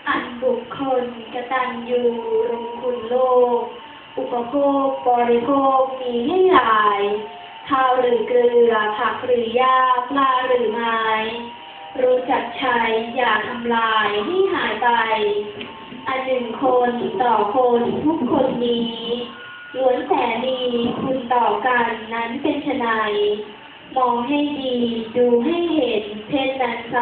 อันบุคคลกตัญญูรู้คุณโลกอุปโภคบริโภคมีให้หลายข้าวหรือเกลือผักหรือหญ้าปลาหรือไม้รู้จักใช้อย่าทำลายให้หายไปอันหนึ่งคนต่อคนทุกคนนี้ล้วนแต่มีคุณต่อกันนั้นเป็นไฉนมองให้ดีดูให้เห็นเช่นนั้นไซ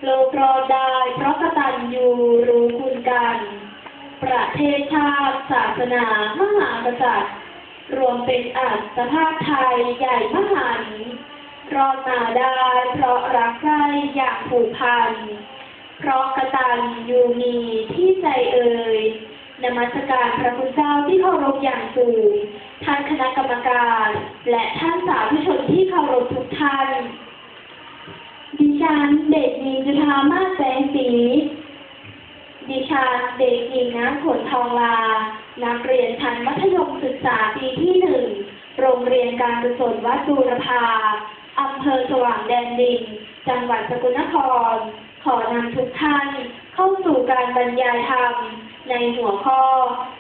โลกรอดได้เพราะกตัญญูรู้คุณกันประเทศชาติศาสนามหากษัตริย์รวมเป็นอัตภาพไทยใหญ่มหันต์รอดมาได้เพราะรักใคร่อย่างผูกพันเพราะกตัญญูมีที่ใจเอ่ยนมัสการพระคุณเจ้าที่เคารพอย่างสูงท่านคณะกรรมการและท่านสาธุชนที่เคารพทุกท่านดิฉันเด็กหญิงจุฑามาศแสงศรีดิฉันเด็กหญิงน้ำฝนทองลานักเรียนชั้นมัธยมศึกษาปีที่1โรงเรียนการกุศลวัดบูรพาอำเภอสว่างแดนดินจังหวัดสกลนครขอนำทุกท่านเข้าสู่การบรรยายธรรมในหัวข้อ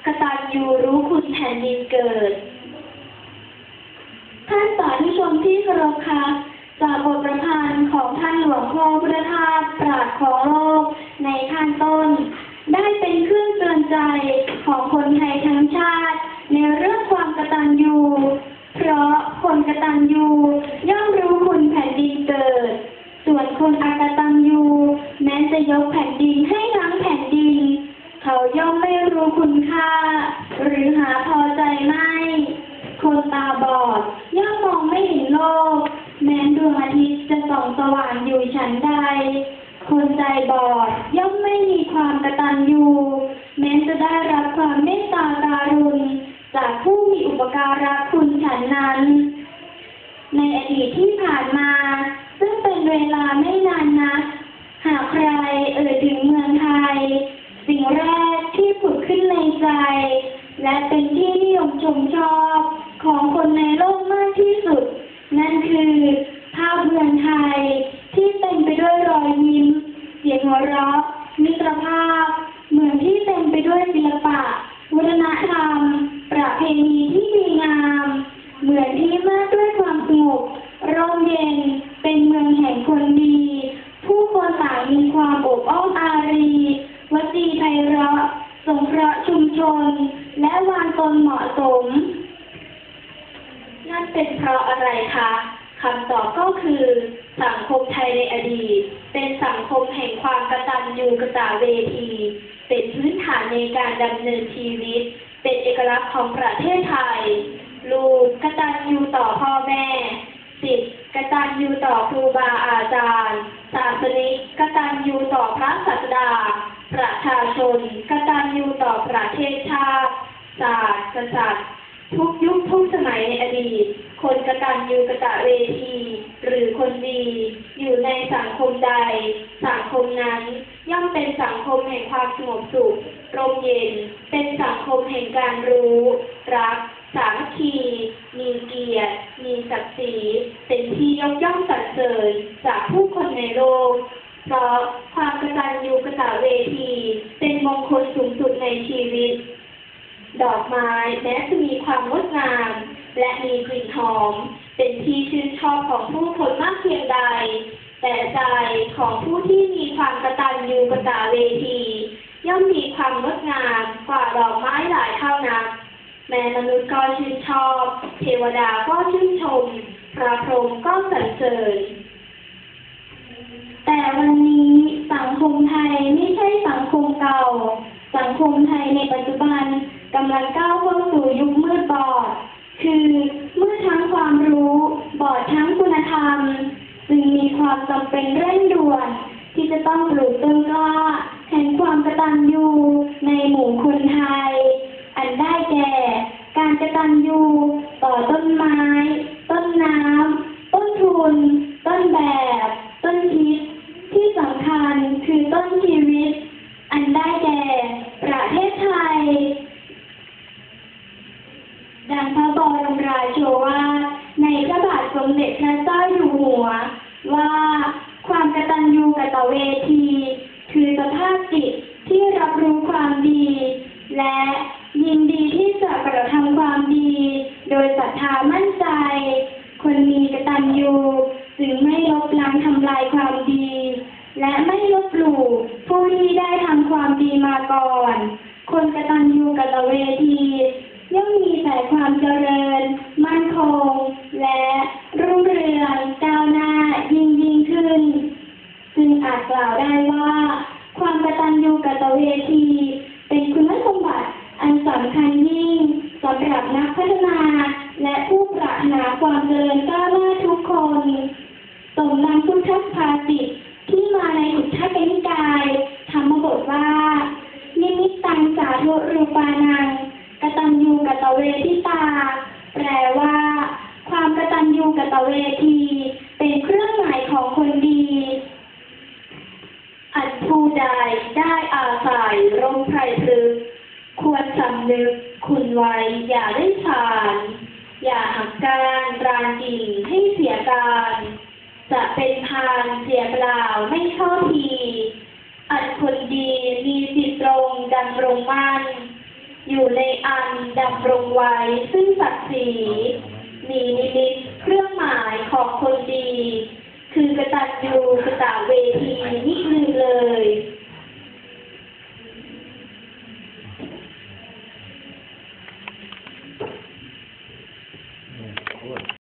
กตัญญูรู้คุณแผ่นดินเกิดท่านสาธุชนที่เคารพค่ะจากบทประพันธ์ของท่านหลวงพ่อพุทธทาสปราชญ์ของโลกในขั้นต้นได้เป็นเครื่องเตือนใจของคนไทยทั้งชาติในเรื่องความกตัญญูเพราะคนกตัญญูย่อมรู้คุณแผ่นดินเกิดส่วนคนอกตัญญูแม้จะยกแผ่นดินให้ทั้งแผ่นดินเขาย่อมไม่รู้คุณค่าหรือหาพอใจไม่คนตาบอดย่อมมองไม่เห็นโลกแม้ดวงอาทิตย์จะส่องสว่างอยู่ชั้นใดคนใจบอดย่อมไม่มีความกตัญญูแม้จะได้รับความเมตตาการุณจากผู้มีอุปการะคุณฉันนั้นในอดีตที่ผ่านมาซึ่งเป็นเวลาไม่นานนักหากใครถึงเมืองไทยสิ่งแรกที่ผุดขึ้นในใจและเป็นที่นิยมชมชอบของคนในโลกมากที่สุดนั่นคือภาพเมืองไทยที่เต็มไปด้วยรอยยิ้มเสียงหัวเราะมิตรภาพเมืองที่เต็มไปด้วยศิลปะวัฒนธรรมประเพณีที่ดีงามเมืองที่มากด้วยความสงบร่มเย็นเป็นเมืองแห่งคนดีผู้คนต่างมีความอบอ้อมอารีวจีไพเราะสงเคราะห์ชุมชนและวางตนเหมาะสมนั่นเป็นเพราะอะไรคะคำตอบก็คือสังคมไทยในอดีตเป็นสังคมแห่งความกตัญญูกตเวทีเป็นพื้นฐานในการดำเนินชีวิตเป็นเอกลักษณ์ของประเทศไทยลูกกตัญญูต่อพ่อแม่ศิษย์กตัญญูต่อครูบาอาจารย์ศาสนิกกตัญญูต่อพระศาสดาประชาชนกตัญญูต่อประเทศชาติศาสตร์กษัตริย์ทุกยุคทุกสมัยในอดีตคนกตัญญูกตเวทีหรือคนดีอยู่ในสังคมใดสังคมนั้นย่อมเป็นสังคมแห่งความสงบสุขร่มเย็นเป็นสังคมแห่งการรู้รักสามัคคีมีเกียรติมีศักดิ์ศรีเป็นที่ยกย่องสรรเสริญจากผู้คนในโลกเพราะความกตัญญูกตเวทีเป็นมงคลสูงสุดในชีวิตดอกไม้แม้จะมีความงดงามและมีกลิ่นหอมเป็นที่ชื่นชอบของผู้คนมากเพียงใดแต่ใจของผู้ที่มีความกตัญญูกตเวทีย่อมมีความงดงามกว่าดอกไม้หลายเท่านักแม้มนุษย์ก็ชื่นชอบเทวดาก็ชื่นชมพระพรหมก็สรรเสริญแต่วันนี้สังคมไทยไม่ใช่สังคมเก่าสังคมไทยในปัจจุบันกำลังก้าวเข้าสู่ยุคมืดบอดคือมืดทั้งความรู้บอดทั้งคุณธรรมจึงมีความจำเป็นเร่งด่วนที่จะต้องปลูกต้นกล้าแห่งความกตัญญูในหมู่คนไทยอันได้แก่การกตัญญูต่อต้นไม้ต้นน้ำต้นทุนต้นแบบต้นทิศที่สำคัญคือต้นชีวิตอันได้แก่ประเทศไทยดังพระบรมราโชวาทในพระบาทสมเด็จพระเจ้าอยู่หัวว่าความกตัญญูกตเวทีคือสภาพจิต การทำลายความดี และไม่ลบหลู่ผู้ที่ได้ทำความดีมาก่อน คนกตัญญูกตเวทีย่อมมีแต่ความเจริญ มั่นคง และรุ่งเรืองก้าวหน้ายิ่งขึ้น จึงอาจกล่าวได้ว่า ความกตัญญูกตเวทีเป็นคุณสมบัติอันสำคัญยิ่งสำหรับนักพัฒนาและผู้ปรารถนาความเจริญก้าวหน้าทุกคนสมดังพุทธภาษิตที่มาในอุทธกนิกายธรรมบทว่านิมิตตังสาธุรูปานังกตัญญูกตเวทิตาแปลว่า ความกตัญญูกตเวทีเป็นเครื่องหมายของคนดีอันผู้ใดได้อาศัยร่มไทรพฤกษ์ควรสำนึกคุณไว้อย่าได้ฉานอย่าหักการรานกินให้เสียการจะเป็นพานเสียเปล่าไม่ชอบทีอันคนดีมีสิทธิตรงดำรงมั่นอยู่ในอันดำรงไว้ซึ่งศักดิ์ศรีมีนิมิตเครื่องหมายของคนดีคือกตัญญูกตเว